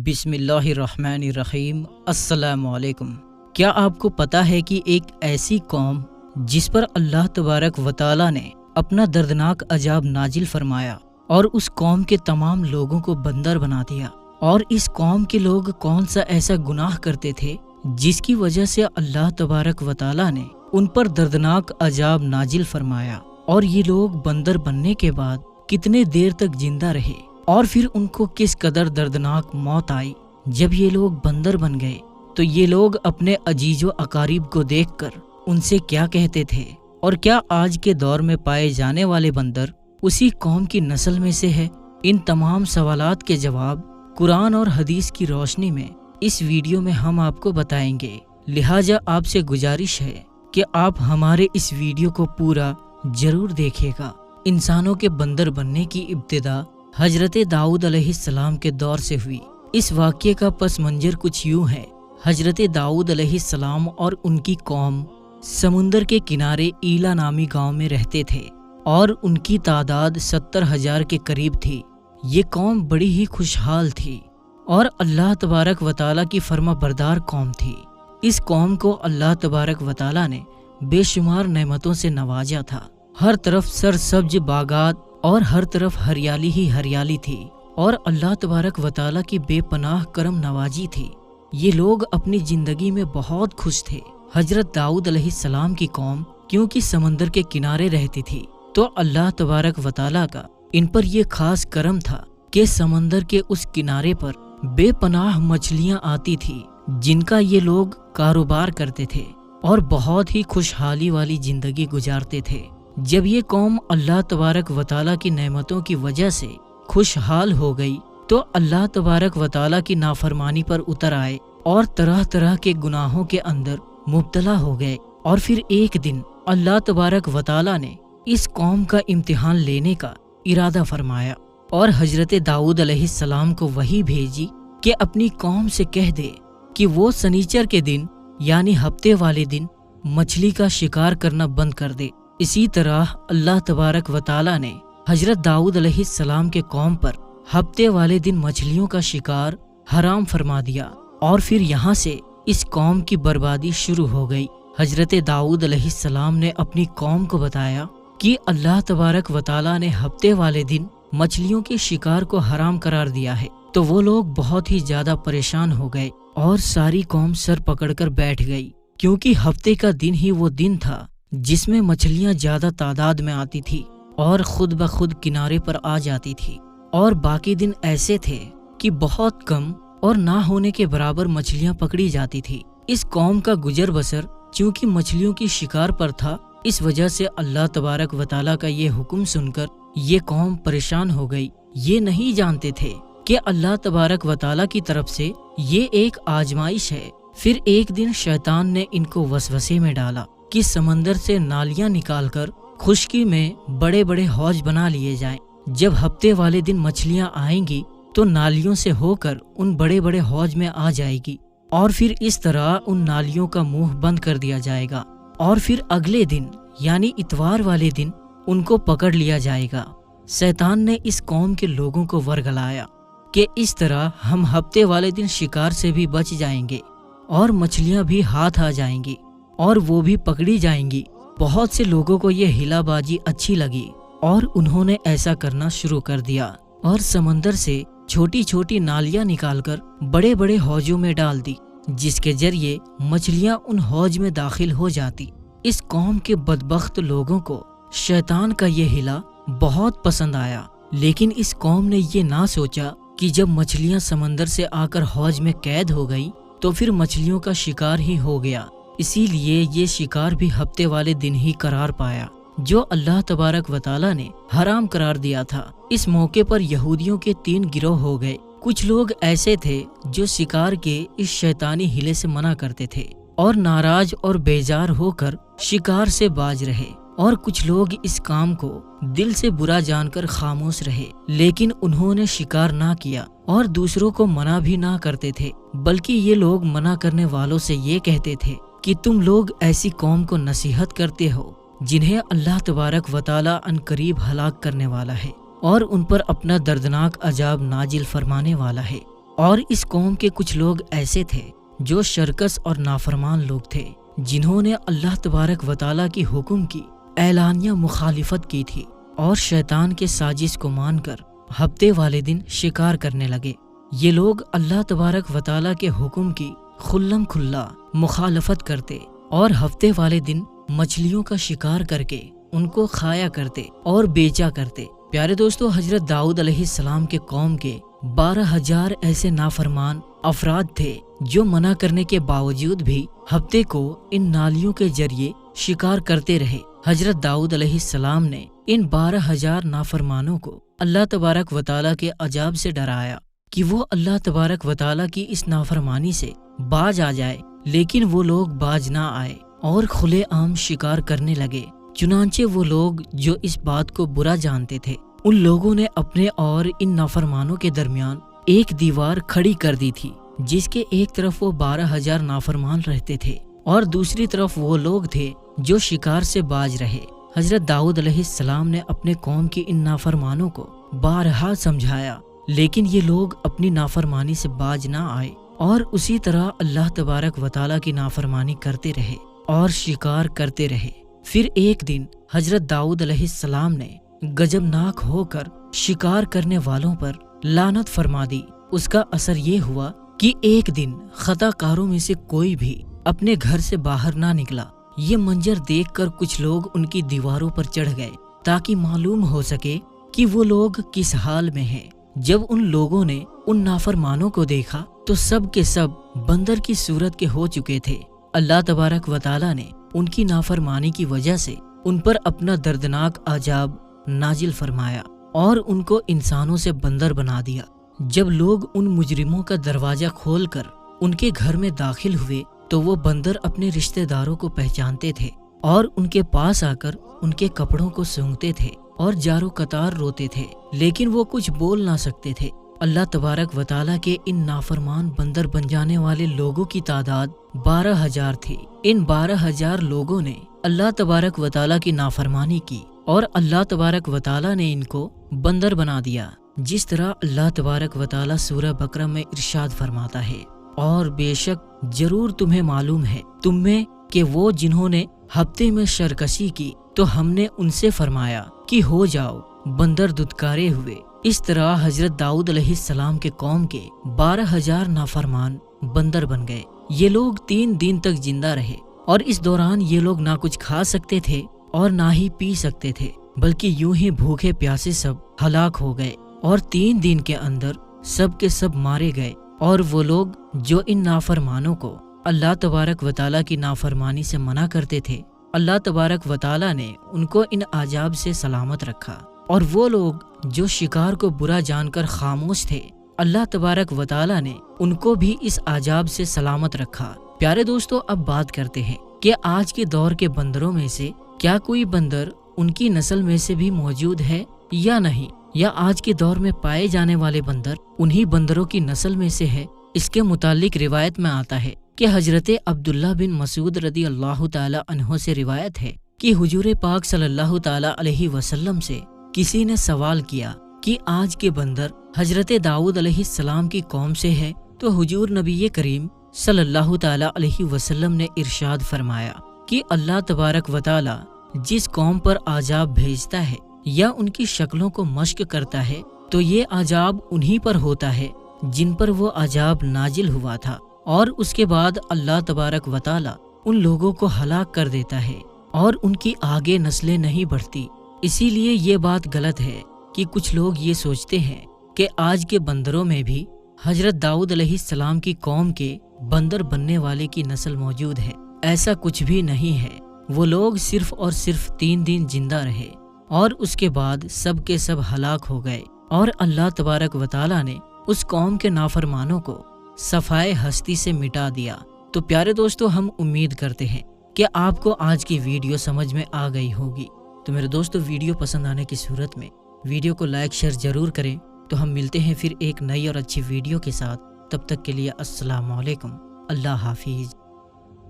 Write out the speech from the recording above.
بسم اللہ الرحمن الرحیم۔ السلام علیکم۔ کیا آپ کو پتہ ہے کہ ایک ایسی قوم جس پر اللہ تبارک و تعالی نے اپنا دردناک عذاب نازل فرمایا اور اس قوم کے تمام لوگوں کو بندر بنا دیا، اور اس قوم کے لوگ کون سا ایسا گناہ کرتے تھے جس کی وجہ سے اللہ تبارک و تعالی نے ان پر دردناک عذاب نازل فرمایا، اور یہ لوگ بندر بننے کے بعد کتنے دیر تک زندہ رہے، اور پھر ان کو کس قدر دردناک موت آئی۔ جب یہ لوگ بندر بن گئے تو یہ لوگ اپنے عزیز و اقارب کو دیکھ کر ان سے کیا کہتے تھے؟ اور کیا آج کے دور میں پائے جانے والے بندر اسی قوم کی نسل میں سے ہے؟ ان تمام سوالات کے جواب قرآن اور حدیث کی روشنی میں اس ویڈیو میں ہم آپ کو بتائیں گے، لہٰذا آپ سے گزارش ہے کہ آپ ہمارے اس ویڈیو کو پورا ضرور دیکھیے گا۔ انسانوں کے بندر بننے کی ابتدا حضرت داؤد علیہ السلام کے دور سے ہوئی۔ اس واقعے کا پس منظر کچھ یوں ہے۔ حضرت داؤد علیہ السلام اور ان کی قوم سمندر کے کنارے ایلا نامی گاؤں میں رہتے تھے، اور ان کی تعداد 70,000 کے قریب تھی۔ یہ قوم بڑی ہی خوشحال تھی اور اللہ تبارک و تعالیٰ کی فرما بردار قوم تھی۔ اس قوم کو اللہ تبارک و تعالیٰ نے بے شمار نعمتوں سے نوازا تھا۔ ہر طرف سرسبز باغات اور ہر طرف ہریالی ہی ہریالی تھی، اور اللہ تبارک و تعالیٰ کی بے پناہ کرم نوازی تھی۔ یہ لوگ اپنی زندگی میں بہت خوش تھے۔ حضرت داؤد علیہ السلام کی قوم کیونکہ سمندر کے کنارے رہتی تھی، تو اللہ تبارک و تعالیٰ کا ان پر یہ خاص کرم تھا کہ سمندر کے اس کنارے پر بے پناہ مچھلیاں آتی تھی، جن کا یہ لوگ کاروبار کرتے تھے اور بہت ہی خوشحالی والی زندگی گزارتے تھے۔ جب یہ قوم اللہ تبارک و تعالیٰ کی نعمتوں کی وجہ سے خوشحال ہو گئی تو اللہ تبارک و تعالیٰ کی نافرمانی پر اتر آئے اور طرح طرح کے گناہوں کے اندر مبتلا ہو گئے، اور پھر ایک دن اللہ تبارک و تعالیٰ نے اس قوم کا امتحان لینے کا ارادہ فرمایا، اور حضرت داؤد علیہ السلام کو وحی بھیجی کہ اپنی قوم سے کہہ دے کہ وہ سنیچر کے دن یعنی ہفتے والے دن مچھلی کا شکار کرنا بند کر دے۔ اسی طرح اللہ تبارک و تعالیٰ نے حضرت داؤد علیہ السلام کے قوم پر ہفتے والے دن مچھلیوں کا شکار حرام فرما دیا، اور پھر یہاں سے اس قوم کی بربادی شروع ہو گئی۔ حضرت داؤد علیہ السلام نے اپنی قوم کو بتایا کہ اللہ تبارک و تعالیٰ نے ہفتے والے دن مچھلیوں کے شکار کو حرام قرار دیا ہے، تو وہ لوگ بہت ہی زیادہ پریشان ہو گئے اور ساری قوم سر پکڑ کر بیٹھ گئی، کیونکہ ہفتے کا دن ہی وہ دن تھا جس میں مچھلیاں زیادہ تعداد میں آتی تھی اور خود بخود کنارے پر آ جاتی تھی، اور باقی دن ایسے تھے کہ بہت کم اور نہ ہونے کے برابر مچھلیاں پکڑی جاتی تھی۔ اس قوم کا گزر بسر چونکہ مچھلیوں کی شکار پر تھا، اس وجہ سے اللہ تبارک و تعالیٰ کا یہ حکم سن کر یہ قوم پریشان ہو گئی۔ یہ نہیں جانتے تھے کہ اللہ تبارک و تعالیٰ کی طرف سے یہ ایک آزمائش ہے۔ پھر ایک دن شیطان نے ان کو وسوسے میں ڈالا کہ سمندر سے نالیاں نکال کر خشکی میں بڑے بڑے حوض بنا لیے جائیں۔ جب ہفتے والے دن مچھلیاں آئیں گی تو نالیوں سے ہو کر ان بڑے بڑے حوض میں آ جائے گی، اور پھر اس طرح ان نالیوں کا منہ بند کر دیا جائے گا، اور پھر اگلے دن یعنی اتوار والے دن ان کو پکڑ لیا جائے گا۔ شیطان نے اس قوم کے لوگوں کو ورگلایا کہ اس طرح ہم ہفتے والے دن شکار سے بھی بچ جائیں گے، اور مچھلیاں بھی ہاتھ آ جائیں گی، اور وہ بھی پکڑی جائیں گی۔ بہت سے لوگوں کو یہ ہلا بازی اچھی لگی، اور انہوں نے ایسا کرنا شروع کر دیا، اور سمندر سے چھوٹی چھوٹی نالیاں نکال کر بڑے بڑے حوضوں میں ڈال دی، جس کے ذریعے مچھلیاں ان حوض میں داخل ہو جاتی۔ اس قوم کے بدبخت لوگوں کو شیطان کا یہ ہلا بہت پسند آیا، لیکن اس قوم نے یہ نہ سوچا کہ جب مچھلیاں سمندر سے آ کر حوض میں قید ہو گئی تو پھر مچھلیوں کا شکار ہی ہو گیا۔ اسی لیے یہ شکار بھی ہفتے والے دن ہی قرار پایا جو اللہ تبارک و تعالیٰ نے حرام قرار دیا تھا۔ اس موقع پر یہودیوں کے 3 گروہ ہو گئے۔ کچھ لوگ ایسے تھے جو شکار کے اس شیطانی ہلے سے منع کرتے تھے اور ناراض اور بیزار ہو کر شکار سے باز رہے، اور کچھ لوگ اس کام کو دل سے برا جان کر خاموش رہے، لیکن انہوں نے شکار نہ کیا اور دوسروں کو منع بھی نہ کرتے تھے، بلکہ یہ لوگ منع کرنے والوں سے یہ کہتے تھے کہ تم لوگ ایسی قوم کو نصیحت کرتے ہو جنہیں اللہ تبارک و تعالیٰ عنقریب ہلاک کرنے والا ہے اور ان پر اپنا دردناک عذاب نازل فرمانے والا ہے۔ اور اس قوم کے کچھ لوگ ایسے تھے جو شرکس اور نافرمان لوگ تھے، جنہوں نے اللہ تبارک و تعالیٰ کی حکم کی اعلانیہ مخالفت کی تھی اور شیطان کے سازش کو مان کر ہفتے والے دن شکار کرنے لگے۔ یہ لوگ اللہ تبارک و تعالیٰ کے حکم کی کھلم کھلا مخالفت کرتے اور ہفتے والے دن مچھلیوں کا شکار کر کے ان کو کھایا کرتے اور بیچا کرتے۔ پیارے دوستو، حضرت داؤد علیہ السلام کے قوم کے 12,000 ایسے نافرمان افراد تھے جو منع کرنے کے باوجود بھی ہفتے کو ان نالیوں کے ذریعے شکار کرتے رہے۔ حضرت داؤد علیہ السلام نے ان 12,000 نافرمانوں کو اللہ تبارک و تعالیٰ کے عذاب سے ڈرایا کہ وہ اللہ تبارک و تعالیٰ کی اس نافرمانی سے باز آ جائے، لیکن وہ لوگ باز نہ آئے اور کھلے عام شکار کرنے لگے۔ چنانچہ وہ لوگ جو اس بات کو برا جانتے تھے، ان لوگوں نے اپنے اور ان نافرمانوں کے درمیان ایک دیوار کھڑی کر دی تھی، جس کے ایک طرف وہ 12,000 نافرمان رہتے تھے اور دوسری طرف وہ لوگ تھے جو شکار سے باز رہے۔ حضرت داؤد علیہ السلام نے اپنے قوم کی ان نافرمانوں کو بارہا سمجھایا، لیکن یہ لوگ اپنی نافرمانی سے باز نہ آئے اور اسی طرح اللہ تبارک و تعالیٰ کی نافرمانی کرتے رہے اور شکار کرتے رہے۔ پھر ایک دن حضرت داؤد علیہ السلام نے گجبناک ہو کر شکار کرنے والوں پر لعنت فرما دی۔ اس کا اثر یہ ہوا کہ ایک دن خطا کاروں میں سے کوئی بھی اپنے گھر سے باہر نہ نکلا۔ یہ منظر دیکھ کر کچھ لوگ ان کی دیواروں پر چڑھ گئے تاکہ معلوم ہو سکے کہ وہ لوگ کس حال میں ہیں۔ جب ان لوگوں نے ان نافرمانوں کو دیکھا تو سب کے سب بندر کی صورت کے ہو چکے تھے۔ اللہ تبارک و تعالیٰ نے ان کی نافرمانی کی وجہ سے ان پر اپنا دردناک عذاب نازل فرمایا اور ان کو انسانوں سے بندر بنا دیا۔ جب لوگ ان مجرموں کا دروازہ کھول کر ان کے گھر میں داخل ہوئے تو وہ بندر اپنے رشتہ داروں کو پہچانتے تھے اور ان کے پاس آ کر ان کے کپڑوں کو سونگھتے تھے اور جارو قطار روتے تھے، لیکن وہ کچھ بول نہ سکتے تھے۔ اللہ تبارک و تعالیٰ کے ان نافرمان بندر بن جانے والے لوگوں کی تعداد 12,000 تھی۔ ان 12,000 لوگوں نے اللہ تبارک و تعالیٰ کی نافرمانی کی اور اللہ تبارک و تعالیٰ نے ان کو بندر بنا دیا، جس طرح اللہ تبارک و تعالیٰ سورہ بقرہ میں ارشاد فرماتا ہے، اور بے شک ضرور تمہیں معلوم ہے تم میں کہ وہ جنہوں نے ہفتے میں شرکشی کی تو ہم نے ان سے فرمایا کہ ہو جاؤ بندر دھتکارے ہوئے۔ اس طرح حضرت داؤد علیہ السلام کے قوم کے 12,000 نافرمان بندر بن گئے۔ یہ لوگ 3 دن تک زندہ رہے اور اس دوران یہ لوگ نہ کچھ کھا سکتے تھے اور نہ ہی پی سکتے تھے، بلکہ یوں ہی بھوکے پیاسے سب ہلاک ہو گئے اور 3 دن کے اندر سب کے سب مارے گئے۔ اور وہ لوگ جو ان نافرمانوں کو اللہ تبارک و تعالیٰ کی نافرمانی سے منع کرتے تھے، اللہ تبارک و تعالیٰ نے ان کو ان عذاب سے سلامت رکھا، اور وہ لوگ جو شکار کو برا جان کر خاموش تھے، اللہ تبارک و تعالیٰ نے ان کو بھی اس عذاب سے سلامت رکھا۔ پیارے دوستو، اب بات کرتے ہیں کہ آج کے دور کے بندروں میں سے کیا کوئی بندر ان کی نسل میں سے بھی موجود ہے یا نہیں، یا آج کے دور میں پائے جانے والے بندر انہی بندروں کی نسل میں سے ہے۔ اس کے متعلق روایت میں آتا ہے کہ حضرت عبداللہ بن مسعود رضی اللہ تعالی عنہ سے روایت ہے کہ حضور پاک صلی اللہ تعالی علیہ وسلم سے کسی نے سوال کیا کہ آج کے بندر حضرت داؤد علیہ السلام کی قوم سے ہے، تو حضور نبی کریم صلی اللہ تعالی علیہ وسلم نے ارشاد فرمایا کہ اللہ تبارک و تعالی جس قوم پر عذاب بھیجتا ہے یا ان کی شکلوں کو مشق کرتا ہے تو یہ عذاب انہی پر ہوتا ہے جن پر وہ عذاب نازل ہوا تھا، اور اس کے بعد اللہ تبارک و تعالی ان لوگوں کو ہلاک کر دیتا ہے اور ان کی آگے نسلیں نہیں بڑھتی۔ اسی لیے یہ بات غلط ہے کہ کچھ لوگ یہ سوچتے ہیں کہ آج کے بندروں میں بھی حضرت داؤد علیہ السلام کی قوم کے بندر بننے والے کی نسل موجود ہے۔ ایسا کچھ بھی نہیں ہے۔ وہ لوگ صرف اور صرف 3 دن زندہ رہے اور اس کے بعد سب کے سب ہلاک ہو گئے، اور اللہ تبارک و تعالیٰ نے اس قوم کے نافرمانوں کو صفائے ہستی سے مٹا دیا۔ تو پیارے دوستو، ہم امید کرتے ہیں کہ آپ کو آج کی ویڈیو سمجھ میں آ گئی ہوگی۔ تو میرے دوستو، ویڈیو پسند آنے کی صورت میں ویڈیو کو لائک شیئر ضرور کریں۔ تو ہم ملتے ہیں پھر ایک نئی اور اچھی ویڈیو کے ساتھ، تب تک کے لیے السلام علیکم، اللہ حافظ۔